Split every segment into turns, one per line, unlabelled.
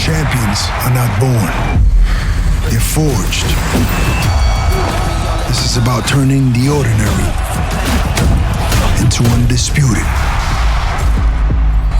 Champions are not born. They're forged. This is about turning the ordinary into undisputed.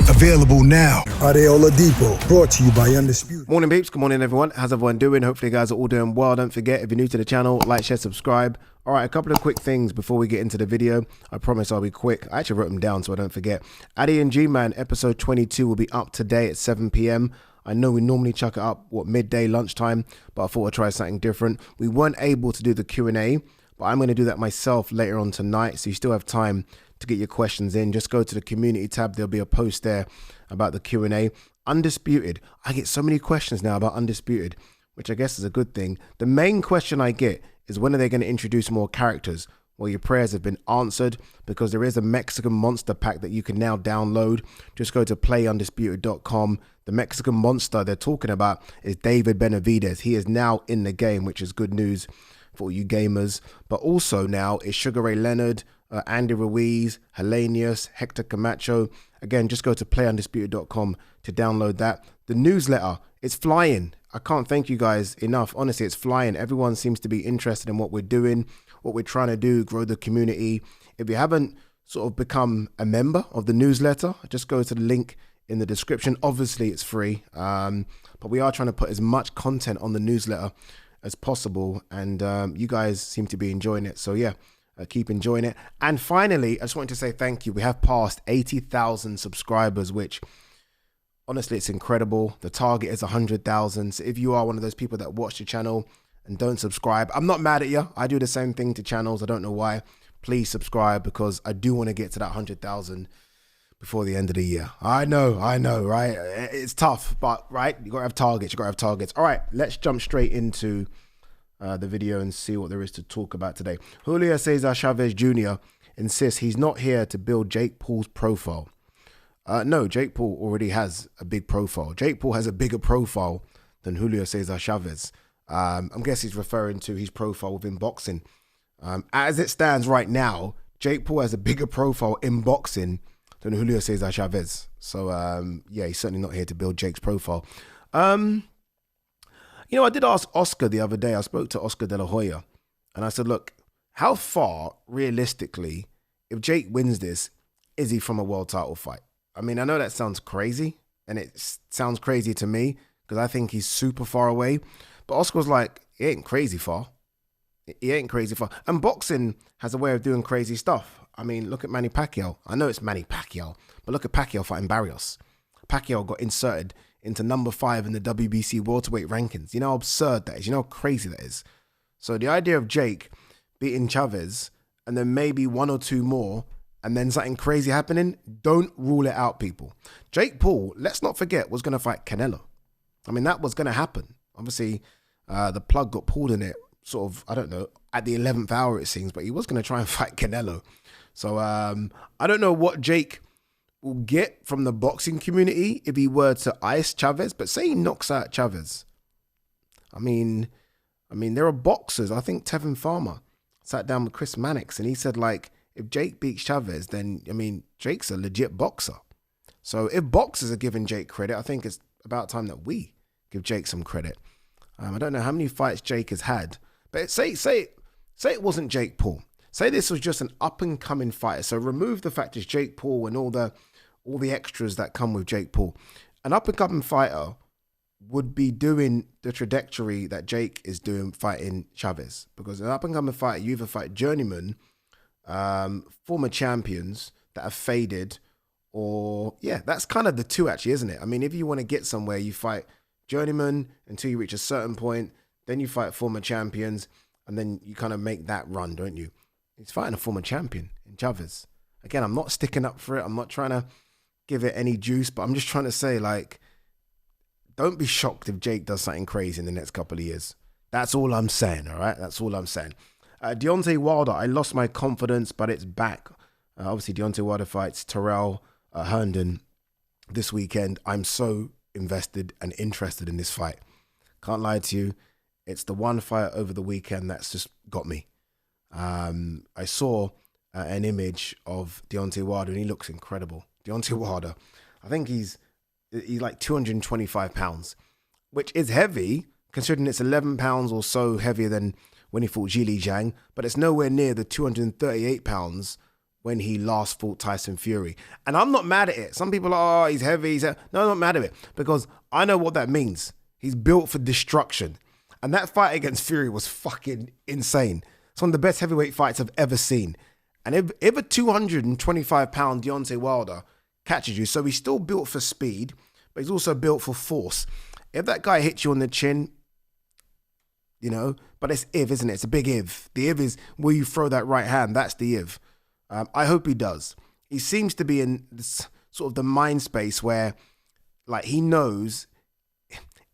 Available now. Ade Oladipo, brought to you by Undisputed.
Morning peeps, good morning everyone. How's everyone doing? Hopefully you guys are all doing well. Don't forget, if you're new to the channel, like, share, subscribe. Alright, a couple of quick things before we get into the video. I promise I'll be quick. I actually wrote them down so I don't forget. Ade Gman episode 22 will be up today at 7 PM. I know we normally chuck it up, midday, lunchtime, but I thought I'd try something different. We weren't able to do the Q&A, but I'm going to do that myself later on tonight, so you still have time to get your questions in. Just go to the community tab. There'll be a post there about the Q&A. Undisputed. I get so many questions now about Undisputed, which I guess is a good thing. The main question I get is, when are they going to introduce more characters? Well, your prayers have been answered, because there is a Mexican monster pack that you can now download. Just go to playundisputed.com. The Mexican monster they're talking about is David Benavidez. He is now in the game, which is good news for you gamers. But also now is Sugar Ray Leonard, Andy Ruiz, Hellenius, Hector Camacho. Again, just go to playundisputed.com to download that. The newsletter, it's flying. I can't thank you guys enough. Honestly, it's flying. Everyone seems to be interested in what we're doing, what we're trying to do, grow the community. If you haven't sort of become a member of the newsletter, just go to the link in the description. Obviously, it's free, but we are trying to put as much content on the newsletter as possible, and you guys seem to be enjoying it. So yeah, keep enjoying it. And finally, I just wanted to say thank you. We have passed 80,000 subscribers, which honestly, it's incredible. The target is 100,000. So if you are one of those people that watch the channel and don't subscribe, I'm not mad at you. I do the same thing to channels. I don't know why. Please subscribe, because I do want to get to that 100,000 before the end of the year. I know, right? It's tough, but right, you gotta have targets. All right, let's jump straight into the video and see what there is to talk about today. Julio Cesar Chavez Jr. insists he's not here to build Jake Paul's profile. No, Jake Paul already has a big profile. Jake Paul has a bigger profile than Julio Cesar Chavez. I'm guessing he's referring to his profile within boxing. As it stands right now, Jake Paul has a bigger profile in boxing than Julio Cesar Chavez. So, yeah, he's certainly not here to build Jake's profile. You know, I did ask Oscar the other day. I spoke to Oscar De La Hoya, and I said, look, how far, realistically, if Jake wins this, is he from a world title fight? I mean, I know that sounds crazy, and it sounds crazy to me, because I think he's super far away. But Oscar was like, he ain't crazy far. He ain't crazy far. And boxing has a way of doing crazy stuff. I mean, look at Manny Pacquiao. I know it's Manny Pacquiao, but look at Pacquiao fighting Barrios. Pacquiao got inserted into number 5 in the WBC welterweight rankings. You know how absurd that is. You know how crazy that is. So the idea of Jake beating Chavez and then maybe one or two more and then something crazy happening, don't rule it out, people. Jake Paul, let's not forget, was going to fight Canelo. I mean, that was going to happen. Obviously, the plug got pulled in it, sort of, I don't know, at the 11th hour it seems, but he was going to try and fight Canelo. So I don't know what Jake will get from the boxing community if he were to ice Chavez, but say he knocks out Chavez. I mean, there are boxers. I think Tevin Farmer sat down with Chris Mannix and he said, like, if Jake beats Chavez, then, I mean, Jake's a legit boxer. So if boxers are giving Jake credit, I think it's about time that we give Jake some credit. I don't know how many fights Jake has had, but say it wasn't Jake Paul. Say this was just an up-and-coming fighter. So remove the fact it's Jake Paul and all the extras that come with Jake Paul. An up-and-coming fighter would be doing the trajectory that Jake is doing fighting Chavez. Because an up-and-coming fighter, you either fight journeyman, former champions that have faded, or, yeah, that's kind of the two actually, isn't it? I mean, if you want to get somewhere, you fight journeyman until you reach a certain point, then you fight former champions, and then you kind of make that run, don't you? He's fighting a former champion in Chavez. Again, I'm not sticking up for it. I'm not trying to give it any juice, but I'm just trying to say, like, don't be shocked if Jake does something crazy in the next couple of years. That's all I'm saying, all right? That's all I'm saying. Deontay Wilder, I lost my confidence, but it's back. Obviously, Deontay Wilder fights Terrell Herndon this weekend. I'm so invested and interested in this fight. Can't lie to you. It's the one fight over the weekend that's just got me. I saw an image of Deontay Wilder and he looks incredible. Deontay Wilder, I think he's like 225 pounds. which is heavy, considering it's 11 pounds or so heavier than when he fought Zhilei Zhang, but it's nowhere near the 238 pounds when he last fought Tyson Fury. And I'm not mad at it. Some people are, oh, he's heavy. No, I'm not mad at it, because I know what that means. He's built for destruction. And that fight against Fury was fucking insane. It's one of the best heavyweight fights I've ever seen. And if a 225-pound Deontay Wilder catches you, so he's still built for speed, but he's also built for force. If that guy hits you on the chin, you know, but it's if, isn't it? It's a big if. The if is, will you throw that right hand? That's the if. I hope he does. He seems to be in this, sort of the mind space where, like, he knows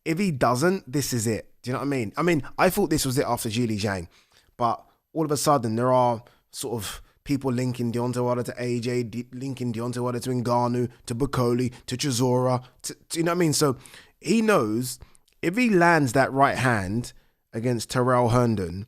if he doesn't, this is it. Do you know what I mean? I mean, I thought this was it after Zhilei Zhang, but all of a sudden there are sort of people linking Deontay Wilder to AJ, linking Deontay Wilder to Ngannou, to Bukoli, to Chisora, to, you know what I mean? So he knows if he lands that right hand against Terrell Herndon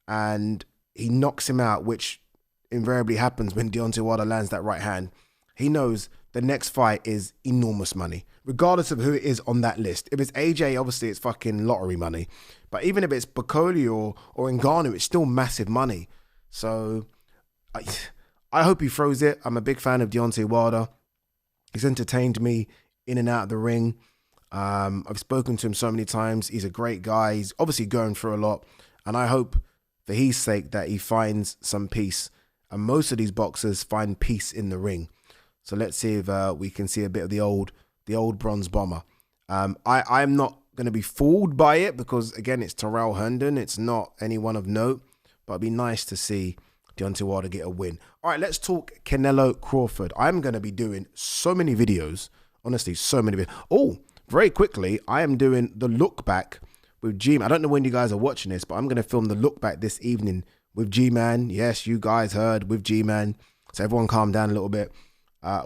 and he knocks him out, which invariably happens when Deontay Wilder lands that right hand, he knows the next fight is enormous money, regardless of who it is on that list. If it's AJ, obviously it's fucking lottery money. But even if it's Bukoli or Ngannou, it's still massive money. So I hope he throws it. I'm a big fan of Deontay Wilder. He's entertained me in and out of the ring. I've spoken to him so many times. He's a great guy. He's obviously going through a lot. And I hope for his sake that he finds some peace. And most of these boxers find peace in the ring. So let's see if we can see a bit of the old bronze bomber. I'm not going to be fooled by it because, again, it's Terrell Herndon. It's not anyone of note. But it'd be nice to see Deontay Wilder get a win. All right, let's talk Canelo Crawford. I'm going to be doing so many videos. Honestly, so many videos. Oh, very quickly, I am doing the look back with G-Man. I don't know when you guys are watching this, but I'm going to film the look back this evening with G-Man. Yes, you guys heard, with G-Man. So everyone calm down a little bit.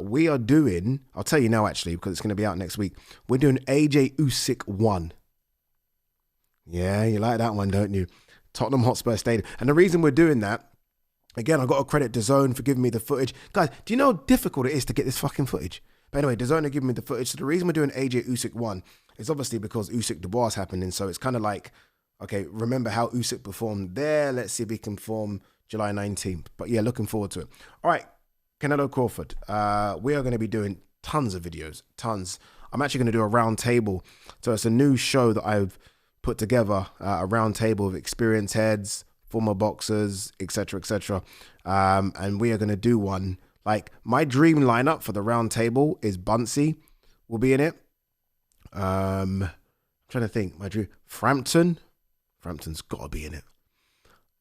We are doing, I'll tell you now actually, because it's going to be out next week. We're doing AJ Usyk 1. Yeah, you like that one, don't you? Tottenham Hotspur Stadium. And the reason we're doing that, again, I've got to credit DAZN for giving me the footage. Guys, do you know how difficult it is to get this fucking footage? But anyway, DAZN are giving me the footage. So the reason we're doing AJ Usyk 1 is obviously because Usyk Dubois happened. And so it's kind of like, okay, remember how Usyk performed there. Let's see if he can perform July 19th. But yeah, looking forward to it. All right, Canelo Crawford. We are going to be doing tons of videos, tons. I'm actually going to do a round table. So it's a new show that I've put together, a round table of experienced heads, former boxers, etc., etc. And we are going to do one. Like, my dream lineup for the round table is Bunsey will be in it. I'm trying to think. My dream, Frampton's got to be in it.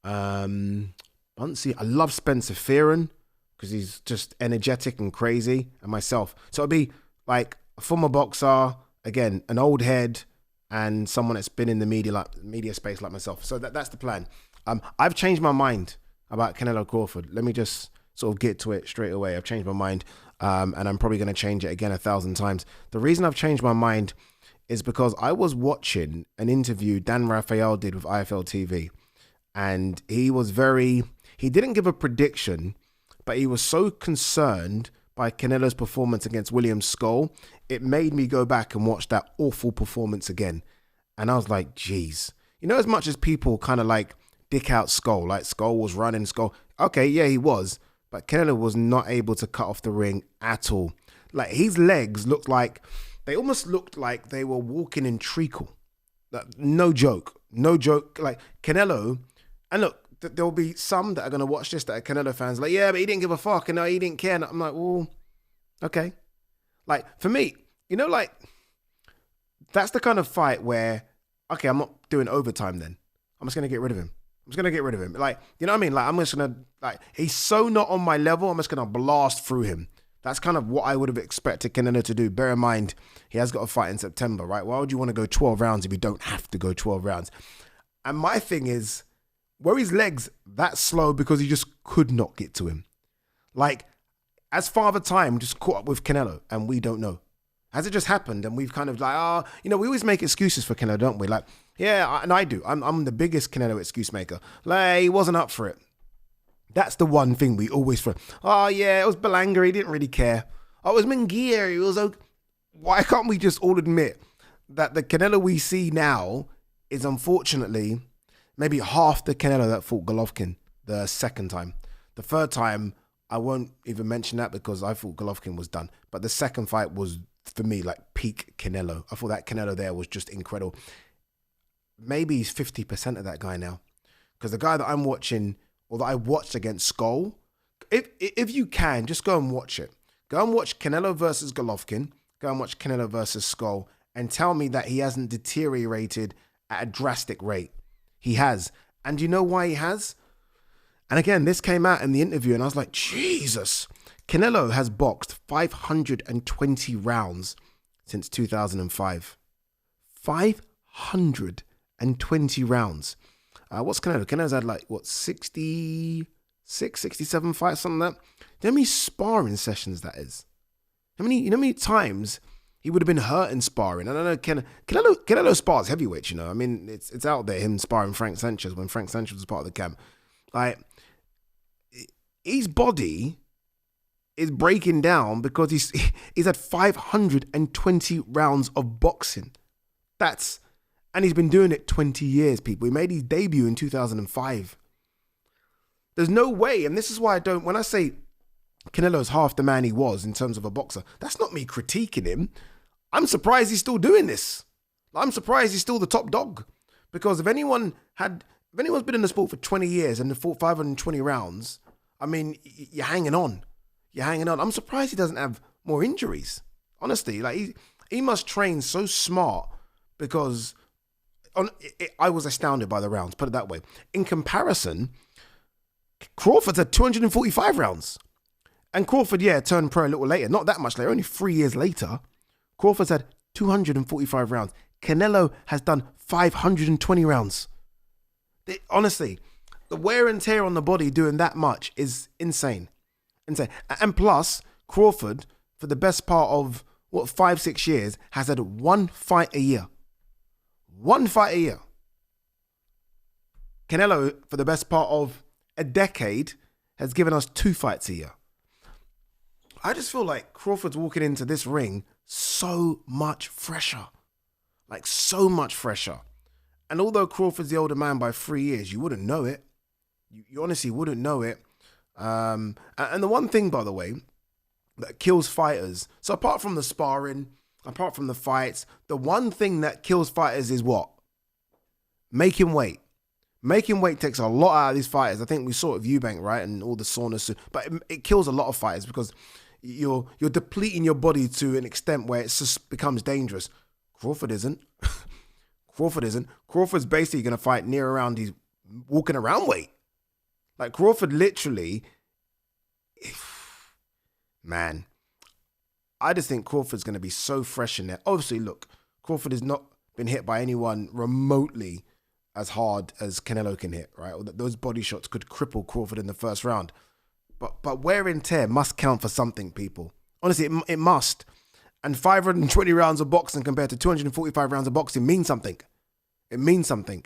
Bunsey, I love Spencer Fearon because he's just energetic and crazy, and myself. So it'll be like a former boxer, again, an old head, and someone that's been in the media space like myself. So that's the plan. I've changed my mind about Canelo Crawford. Let me just sort of get to it straight away. I've changed my mind, and I'm probably going to change it again 1,000 times. The reason I've changed my mind is because I was watching an interview Dan Raphael did with IFL TV, and he didn't give a prediction, but he was so concerned by Canelo's performance against William Skull, it made me go back and watch that awful performance again. And I was like, geez. You know, as much as people kind of like dick out Skull, like Skull was running, Skull. Okay, yeah, he was. But Canelo was not able to cut off the ring at all. Like, his legs they almost looked like they were walking in treacle. No joke. No joke. Like, Canelo, and look, there'll be some that are going to watch this that are Canelo fans. Like, yeah, but he didn't give a fuck. And no, he didn't care. And I'm like, well, okay. Like, for me, you know, like, that's the kind of fight where, okay, I'm not doing overtime then. I'm just going to get rid of him. Like, you know what I mean? Like, I'm just going to, like, he's so not on my level, I'm just going to blast through him. That's kind of what I would have expected Canelo to do. Bear in mind, he has got a fight in September, right? Why would you want to go 12 rounds if you don't have to go 12 rounds? And my thing is, were his legs that slow because he just could not get to him? Like, as Father Time just caught up with Canelo and we don't know. Has it just happened and we've kind of like, we always make excuses for Canelo, don't we? Like, yeah, and I do. I'm the biggest Canelo excuse maker. Like, he wasn't up for it. That's the one thing we always throw. Oh, yeah, it was Belanga. He didn't really care. Oh, it was Munguia. He was okay. Why can't we just all admit that the Canelo we see now is unfortunately maybe half the Canelo that fought Golovkin the second time. The third time, I won't even mention that because I thought Golovkin was done. But the second fight was, for me, like peak Canelo. I thought that Canelo there was just incredible. Maybe he's 50% of that guy now. Because the guy that I'm watching, or that I watched against Skull, if you can, just go and watch it. Go and watch Canelo versus Golovkin. Go and watch Canelo versus Skull. And tell me that he hasn't deteriorated at a drastic rate. He has. And you know why he has? And again, this came out in the interview and I was like, Jesus. Canelo has boxed 520 rounds since 2005. 520 rounds. What's Canelo? Canelo's had 66, 67 fights, something like that. Do you know how many sparring sessions that is? You know how many times he would have been hurt in sparring? And I know Canelo spars heavyweights, I mean, it's out there, him sparring Frank Sanchez when Frank Sanchez was part of the camp. His body is breaking down because he's had 520 rounds of boxing. And he's been doing it 20 years, people. He made his debut in 2005. There's no way, and this is why when I say Canelo's half the man he was in terms of a boxer, that's not me critiquing him. I'm surprised he's still doing this. I'm surprised he's still the top dog. Because if anyone's been in the sport for 20 years and fought 520 rounds, I mean, you're hanging on. You're hanging on. I'm surprised he doesn't have more injuries. Honestly, he must train so smart because I was astounded by the rounds, put it that way. In comparison, Crawford's had 245 rounds. And Crawford, turned pro a little later. Not that much later, only 3 years later. Crawford's had 245 rounds. Canelo has done 520 rounds. Honestly, the wear and tear on the body doing that much is insane. Insane. And plus, Crawford, for the best part of, 5-6 years, has had one fight a year. One fight a year. Canelo, for the best part of a decade, has given us 2 fights a year. I just feel like Crawford's walking into this ring so much fresher. So much fresher. And although Crawford's the older man by 3 years, you wouldn't know it. You honestly wouldn't know it. And the one thing, by the way, that kills fighters, so apart from the sparring, apart from the fights, the one thing that kills fighters is what? Making weight. Making weight takes a lot out of these fighters. I think we saw it with Eubank, right? And all the soreness. But it kills a lot of fighters because you're depleting your body to an extent where it just becomes dangerous. Crawford isn't. Crawford's basically going to fight near around his walking around weight. Crawford literally, man, I just think Crawford's going to be so fresh in there. Obviously, look, Crawford has not been hit by anyone remotely as hard as Canelo can hit, right? Or that those body shots could cripple Crawford in the first round. But wear and tear must count for something, people. Honestly, it must. And 520 rounds of boxing compared to 245 rounds of boxing means something. It means something.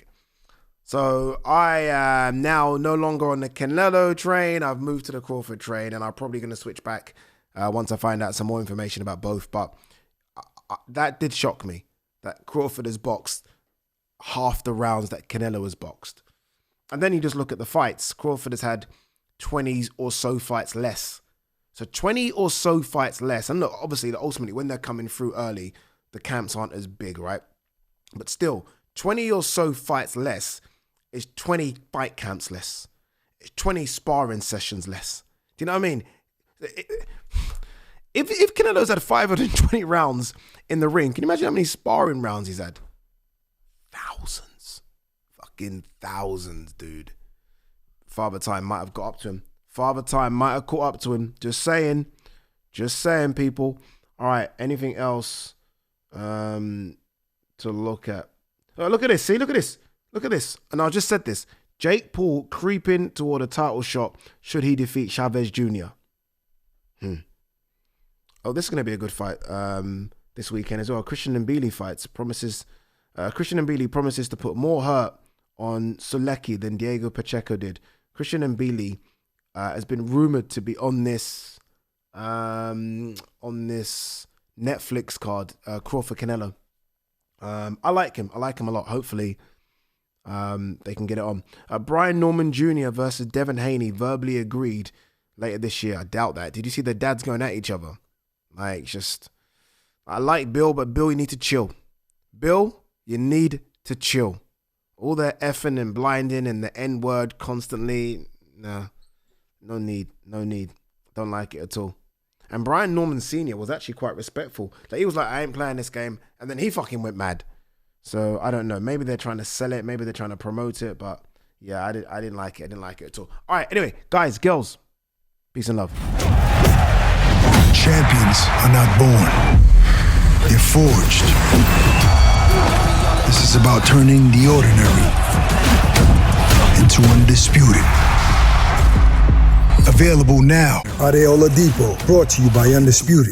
So I am now no longer on the Canelo train. I've moved to the Crawford train, and I'm probably going to switch back once I find out some more information about both. But that did shock me, that Crawford has boxed half the rounds that Canelo has boxed. And then you just look at the fights. Crawford has had 20 or so fights less. So 20 or so fights less. And look, obviously, ultimately, when they're coming through early, the camps aren't as big, right? But still, 20 or so fights less is 20 fight camps less. It's 20 sparring sessions less. Do you know what I mean? If Canelo's had 520 rounds in the ring, can you imagine how many sparring rounds he's had? Thousands. Fucking thousands, dude. Father Time might have got up to him. Father Time might have caught up to him. Just saying. Just saying, people. All right, anything else to look at? Oh, look at this. See, look at this. Look at this. And I just said this. Jake Paul creeping toward a title shot should he defeat Chavez Jr. Oh, this is going to be a good fight this weekend as well. Christian Mbili fights. Christian Mbili promises to put more hurt on Solecki than Diego Pacheco did. Christian Mbili has been rumored to be on this Netflix card, Crawford Canelo. I like him. I like him a lot. Hopefully, they can get it on. Brian Norman Jr. versus Devin Haney verbally agreed later this year. I doubt that. Did you see the dads going at each other? Like, just, I like Bill, but Bill, you need to chill. Bill, you need to chill. All that effing and blinding and the N-word constantly, nah, no need. Don't like it at all. And Brian Norman Sr. was actually quite respectful. Like, he was like, I ain't playing this game. And then he fucking went mad. So, I don't know. Maybe they're trying to sell it. Maybe they're trying to promote it. But, yeah, I didn't like it. I didn't like it at all. All right, anyway, guys, girls, peace and love.
Champions are not born. They're forged. This is about turning the ordinary into undisputed. Available now.
Ade Oladipo, brought to you by Undisputed.